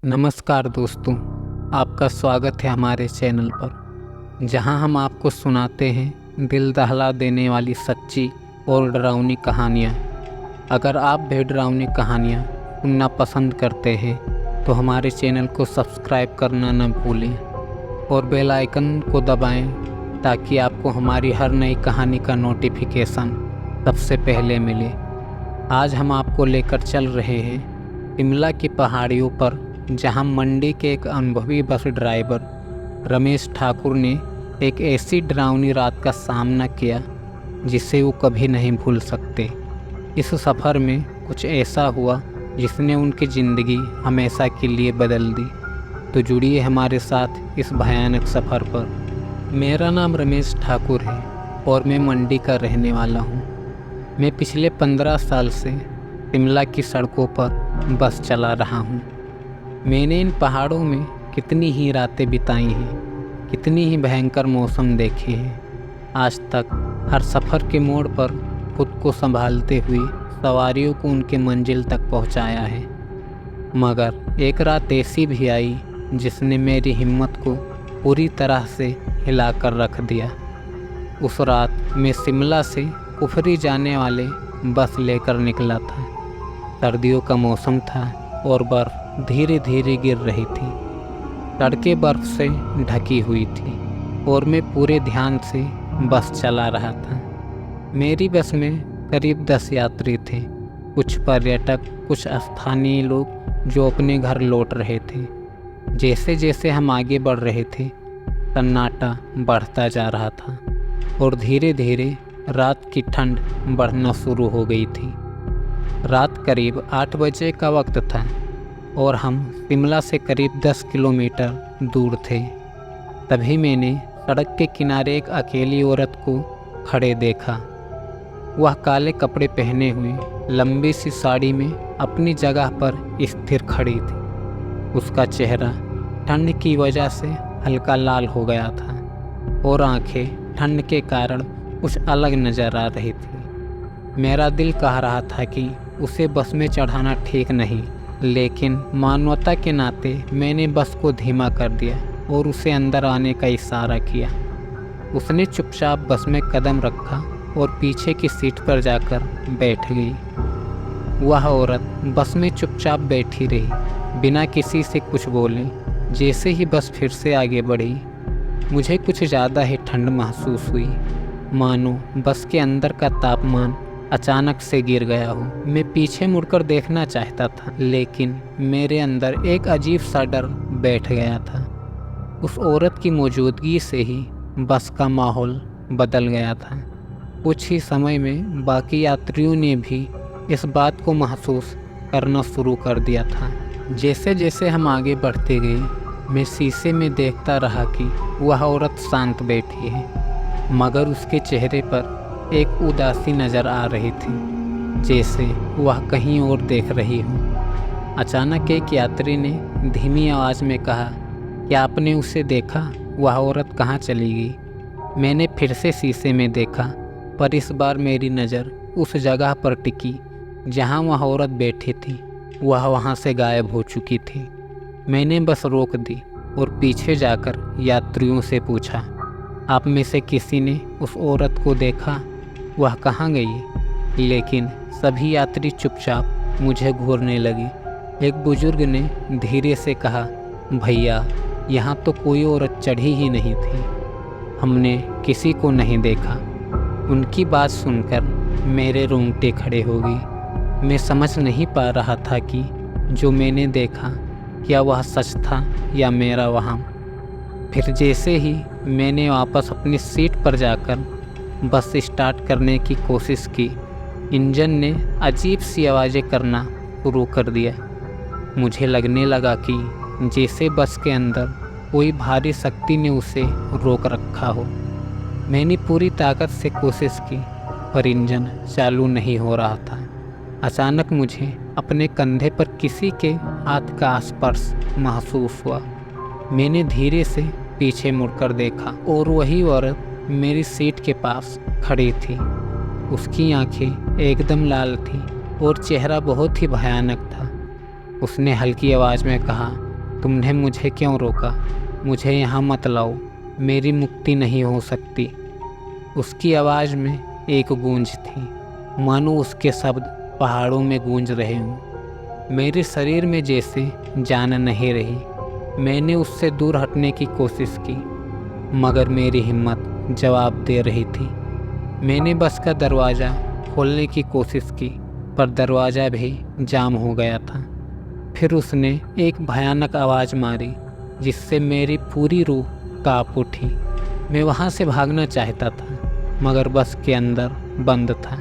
नमस्कार दोस्तों, आपका स्वागत है हमारे चैनल पर, जहां हम आपको सुनाते हैं दिल दहला देने वाली सच्ची और डरावनी कहानियां। अगर आप भी डरावनी कहानियां सुनना पसंद करते हैं तो हमारे चैनल को सब्सक्राइब करना न भूलें और बेल आइकन को दबाएं ताकि आपको हमारी हर नई कहानी का नोटिफिकेशन सबसे पहले मिले। आज हम आपको लेकर चल रहे हैं शिमला की पहाड़ियों पर, जहां मंडी के एक अनुभवी बस ड्राइवर रमेश ठाकुर ने एक ऐसी डरावनी रात का सामना किया जिसे वो कभी नहीं भूल सकते। इस सफ़र में कुछ ऐसा हुआ जिसने उनकी ज़िंदगी हमेशा के लिए बदल दी। तो जुड़िए हमारे साथ इस भयानक सफ़र पर। मेरा नाम रमेश ठाकुर है और मैं मंडी का रहने वाला हूँ। मैं पिछले 15 साल से शिमला की सड़कों पर बस चला रहा हूँ। मैंने इन पहाड़ों में कितनी ही रातें बिताई हैं, कितनी ही भयंकर मौसम देखे हैं। आज तक हर सफ़र के मोड़ पर खुद को संभालते हुए सवारियों को उनके मंजिल तक पहुंचाया है। मगर एक रात ऐसी भी आई जिसने मेरी हिम्मत को पूरी तरह से हिलाकर रख दिया। उस रात मैं शिमला से कुफरी जाने वाले बस लेकर निकला था। सर्दियों का मौसम था और बर्फ़ धीरे धीरे गिर रही थी। सड़कें बर्फ़ से ढकी हुई थी और मैं पूरे ध्यान से बस चला रहा था। मेरी बस में करीब 10 यात्री थे, कुछ पर्यटक, कुछ स्थानीय लोग जो अपने घर लौट रहे थे। जैसे जैसे हम आगे बढ़ रहे थे, सन्नाटा बढ़ता जा रहा था और धीरे धीरे रात की ठंड बढ़ना शुरू हो गई थी। रात करीब 8 बजे का वक्त था और हम शिमला से करीब 10 किलोमीटर दूर थे। तभी मैंने सड़क के किनारे एक अकेली औरत को खड़े देखा। वह काले कपड़े पहने हुए लंबी सी साड़ी में अपनी जगह पर स्थिर खड़ी थी। उसका चेहरा ठंड की वजह से हल्का लाल हो गया था और आंखें ठंड के कारण कुछ अलग नज़र आ रही थी। मेरा दिल कह रहा था कि उसे बस में चढ़ाना ठीक नहीं, लेकिन मानवता के नाते मैंने बस को धीमा कर दिया और उसे अंदर आने का इशारा किया। उसने चुपचाप बस में कदम रखा और पीछे की सीट पर जाकर बैठ गई। वह औरत बस में चुपचाप बैठी रही, बिना किसी से कुछ बोले। जैसे ही बस फिर से आगे बढ़ी, मुझे कुछ ज़्यादा ही ठंड महसूस हुई, मानो बस के अंदर का तापमान अचानक से गिर गया हो। मैं पीछे मुड़कर देखना चाहता था, लेकिन मेरे अंदर एक अजीब सा डर बैठ गया था। उस औरत की मौजूदगी से ही बस का माहौल बदल गया था। कुछ ही समय में बाकी यात्रियों ने भी इस बात को महसूस करना शुरू कर दिया था। जैसे जैसे हम आगे बढ़ते गए, मैं शीशे में देखता रहा कि वह औरत शांत बैठी है, मगर उसके चेहरे पर एक उदासी नज़र आ रही थी, जैसे वह कहीं और देख रही हो। अचानक एक यात्री ने धीमी आवाज़ में कहा, क्या आपने उसे देखा? वह औरत कहाँ चली गई? मैंने फिर से शीशे में देखा, पर इस बार मेरी नज़र उस जगह पर टिकी जहाँ वह औरत बैठी थी। वह वहाँ से गायब हो चुकी थी। मैंने बस रोक दी और पीछे जाकर यात्रियों से पूछा, आप में से किसी ने उस औरत को देखा? वह कहाँ गई? लेकिन सभी यात्री चुपचाप मुझे घूरने लगे। एक बुजुर्ग ने धीरे से कहा, भैया, यहाँ तो कोई औरत चढ़ी ही नहीं थी, हमने किसी को नहीं देखा। उनकी बात सुनकर मेरे रोंगटे खड़े हो गए। मैं समझ नहीं पा रहा था कि जो मैंने देखा क्या वह सच था या मेरा वहम। फिर जैसे ही मैंने वापस अपनी सीट पर जाकर बस स्टार्ट करने की कोशिश की, इंजन ने अजीब सी आवाज़ें करना शुरू कर दिया। मुझे लगने लगा कि जैसे बस के अंदर कोई भारी शक्ति ने उसे रोक रखा हो। मैंने पूरी ताकत से कोशिश की, पर इंजन चालू नहीं हो रहा था। अचानक मुझे अपने कंधे पर किसी के हाथ का स्पर्श महसूस हुआ। मैंने धीरे से पीछे मुड़कर देखा और वही औरत मेरी सीट के पास खड़ी थी। उसकी आंखें एकदम लाल थी और चेहरा बहुत ही भयानक था। उसने हल्की आवाज़ में कहा, तुमने मुझे क्यों रोका? मुझे यहाँ मत लाओ, मेरी मुक्ति नहीं हो सकती। उसकी आवाज़ में एक गूंज थी, मानो उसके शब्द पहाड़ों में गूंज रहे हों। मेरे शरीर में जैसे जान नहीं रही। मैंने उससे दूर हटने की कोशिश की, मगर मेरी हिम्मत जवाब दे रही थी। मैंने बस का दरवाज़ा खोलने की कोशिश की, पर दरवाज़ा भी जाम हो गया था। फिर उसने एक भयानक आवाज़ मारी, जिससे मेरी पूरी रूह काँप उठी। मैं वहाँ से भागना चाहता था, मगर बस के अंदर बंद था।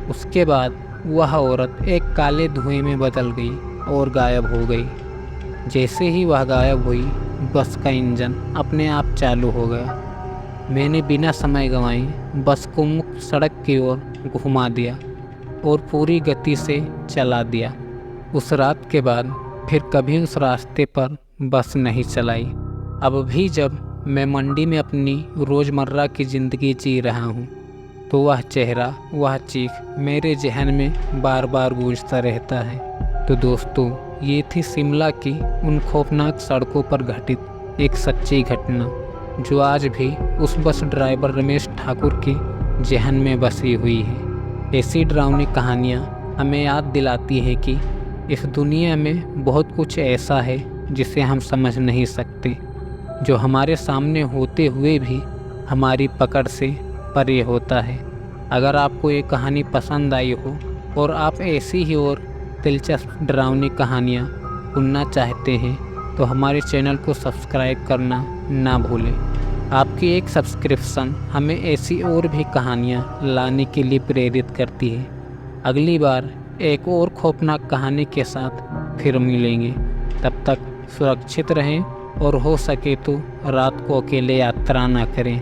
उसके बाद वह औरत एक काले धुएं में बदल गई और गायब हो गई। जैसे ही वह गायब हुई, बस का इंजन अपने आप चालू हो गया। मैंने बिना समय गंवाए बस को मुक्त सड़क की ओर घुमा दिया और पूरी गति से चला दिया। उस रात के बाद फिर कभी उस रास्ते पर बस नहीं चलाई। अब भी जब मैं मंडी में अपनी रोज़मर्रा की ज़िंदगी जी रहा हूँ, तो वह चेहरा, वह चीख मेरे जहन में बार बार गूंजता रहता है। तो दोस्तों, ये थी शिमला की उन खौफनाक सड़कों पर घटित एक सच्ची घटना, जो आज भी उस बस ड्राइवर रमेश ठाकुर के जहन में बसी हुई है। ऐसी डरावनी कहानियाँ हमें याद दिलाती है कि इस दुनिया में बहुत कुछ ऐसा है जिसे हम समझ नहीं सकते, जो हमारे सामने होते हुए भी हमारी पकड़ से परे होता है। अगर आपको ये कहानी पसंद आई हो और आप ऐसी ही और दिलचस्प डरावनी कहानियाँ सुनना चाहते हैं, तो हमारे चैनल को सब्सक्राइब करना ना भूलें। आपकी एक सब्सक्रिप्शन हमें ऐसी और भी कहानियाँ लाने के लिए प्रेरित करती है। अगली बार एक और खौफनाक कहानी के साथ फिर मिलेंगे। तब तक सुरक्षित रहें और हो सके तो रात को अकेले यात्रा ना करें।